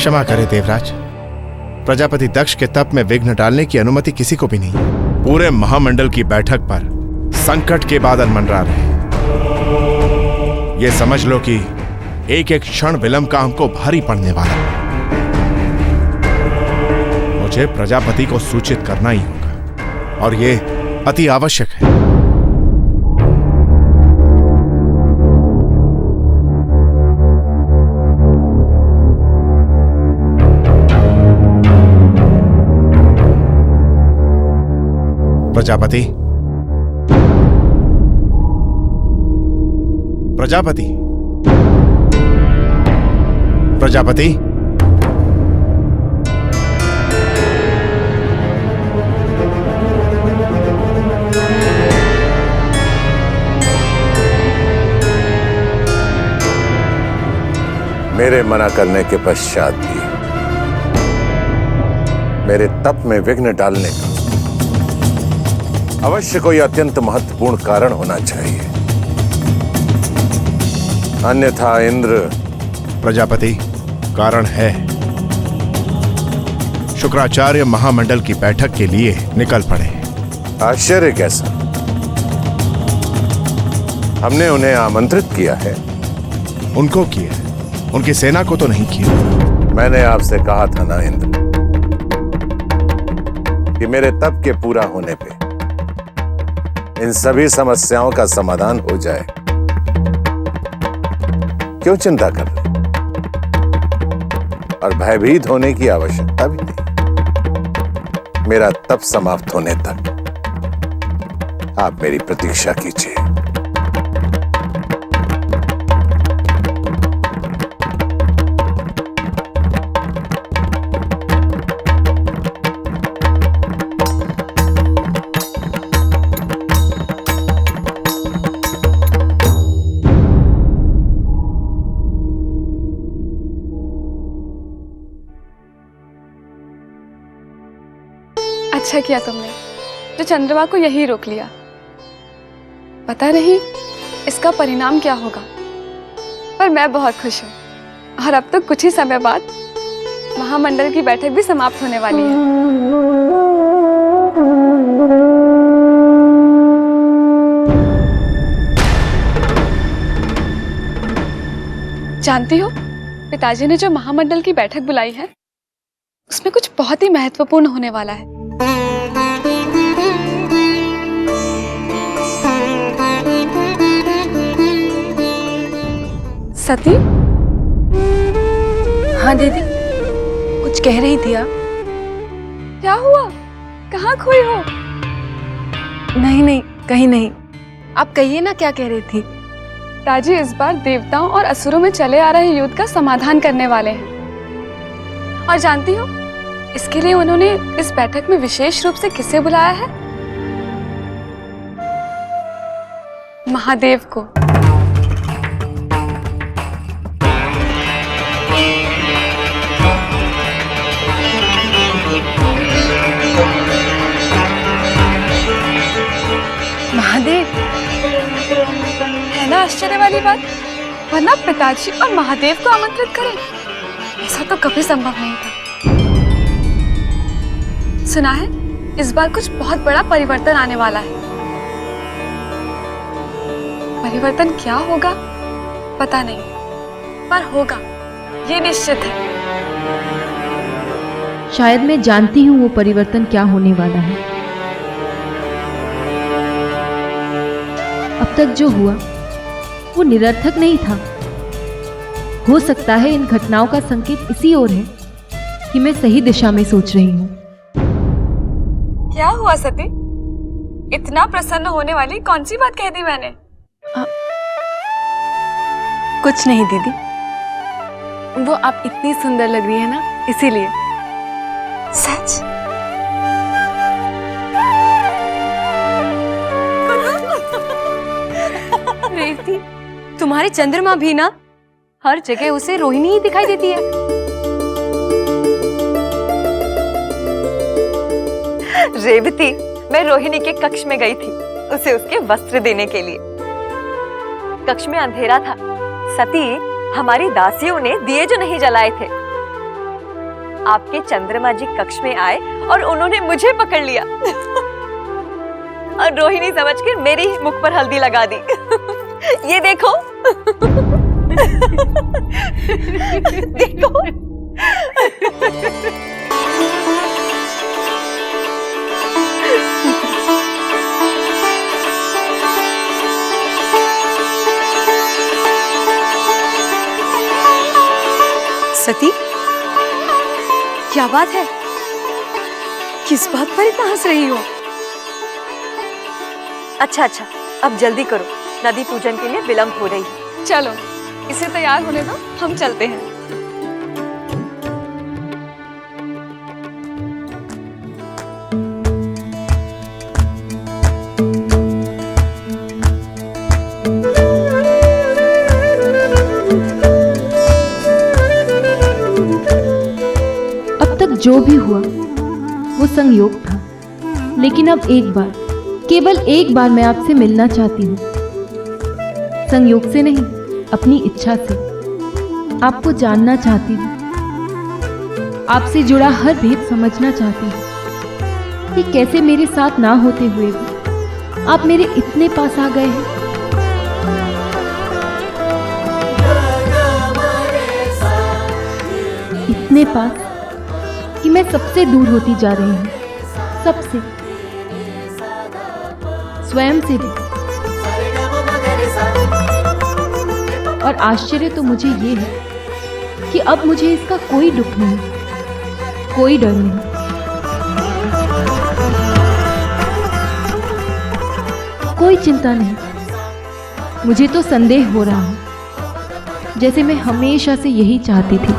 क्षमा करे देवराज, प्रजापति दक्ष के तप में विघ्न डालने की अनुमति किसी को भी नहीं। पूरे महामंडल की बैठक पर संकट के बादल मंडरा रहे। ये समझ लो कि एक एक क्षण विलंब का हमको भारी पड़ने वाला है। मुझे प्रजापति को सूचित करना ही होगा और ये अति आवश्यक है। प्रजापति, प्रजापति, प्रजापति, मेरे मना करने के पश्चात भी मेरे तप में विघ्न डालने का अवश्य कोई अत्यंत महत्वपूर्ण कारण होना चाहिए, अन्यथा इंद्र। प्रजापति, कारण है। शुक्राचार्य महामंडल की बैठक के लिए निकल पड़े। आश्चर्य कैसा? हमने उन्हें आमंत्रित किया है। उनको किया, उनकी सेना को तो नहीं किया। मैंने आपसे कहा था ना इंद्र कि मेरे तप के पूरा होने पे इन सभी समस्याओं का समाधान हो जाए। क्यों चिंता कर रहे? और भयभीत होने की आवश्यकता भी नहीं। मेरा तप समाप्त होने तक आप मेरी प्रतीक्षा कीजिए। अच्छा किया तुमने जो चंद्रमा को यही रोक लिया। पता नहीं इसका परिणाम क्या होगा, पर मैं बहुत खुश हूँ। और अब तो कुछ ही समय बाद महामंडल की बैठक भी समाप्त होने वाली है। जानती हो, पिताजी ने जो महामंडल की बैठक बुलाई है उसमें कुछ बहुत ही महत्वपूर्ण होने वाला है। सती? हाँ दीदी, कुछ कह रही थी आप? क्या हुआ? कहाँ खोई हो? नहीं नहीं, कहीं नहीं। आप कहिए ना, क्या कह रही थी? पिताजी इस बार देवताओं और असुरों में चले आ रहे युद्ध का समाधान करने वाले हैं। और जानती हो, इसके लिए उन्होंने इस बैठक में विशेष रूप से किसे बुलाया है? महादेव को। महादेव? है ना आश्चर्य वाली बात? वरना पिताजी और महादेव को आमंत्रित करें, ऐसा तो कभी संभव नहीं था। सुना है इस बार कुछ बहुत बड़ा परिवर्तन आने वाला है। परिवर्तन क्या होगा पता नहीं, पर होगा ये निश्चित है। शायद मैं जानती हूँ वो परिवर्तन क्या होने वाला है। अब तक जो हुआ वो निरर्थक नहीं था। हो सकता है इन घटनाओं का संकेत इसी ओर है कि मैं सही दिशा में सोच रही हूँ। क्या हुआ सती? इतना प्रसन्न होने वाली कौन सी बात कह दी मैंने? कुछ नहीं दीदी, वो आप इतनी सुंदर लग रही है ना, इसीलिए। सच? रेवती, तुम्हारी चंद्रमा भी ना हर जगह उसे रोहिणी ही दिखाई देती है। रेवती, मैं रोहिणी के कक्ष में गई थी उसे उसके वस्त्र देने के लिए। कक्ष में अंधेरा था। सती, हमारी दासियों ने दिए जो नहीं जलाए थे, आपके चंद्रमा जी कक्ष में आए और उन्होंने मुझे पकड़ लिया और रोहिणी समझकर मेरे ही मुख पर हल्दी लगा दी। ये देखो। देखो। सती, क्या बात है? किस बात पर इतना हंस रही हो? अच्छा, अब जल्दी करो, नदी पूजन के लिए विलंब हो रही है। चलो इसे तैयार होने दो, हम चलते हैं। अब तक जो भी हुआ वो संयोग था, लेकिन अब एक बार, केवल एक बार मैं आपसे मिलना चाहती हूँ। संयोग से नहीं, अपनी इच्छा से आपको जानना चाहती हूँ। आपसे जुड़ा हर भेद समझना चाहती हूँ कि कैसे मेरे साथ ना होते हुए भी आप मेरे इतने पास आ गए हैं। इतने पास कि मैं सबसे दूर होती जा रही हूँ, सबसे, स्वयं से भी। और आश्चर्य तो मुझे ये है कि अब मुझे इसका कोई दुख नहीं, कोई डर नहीं। कोई चिंता नहीं। मुझे तो संदेह हो रहा है, जैसे मैं हमेशा से यही चाहती थी।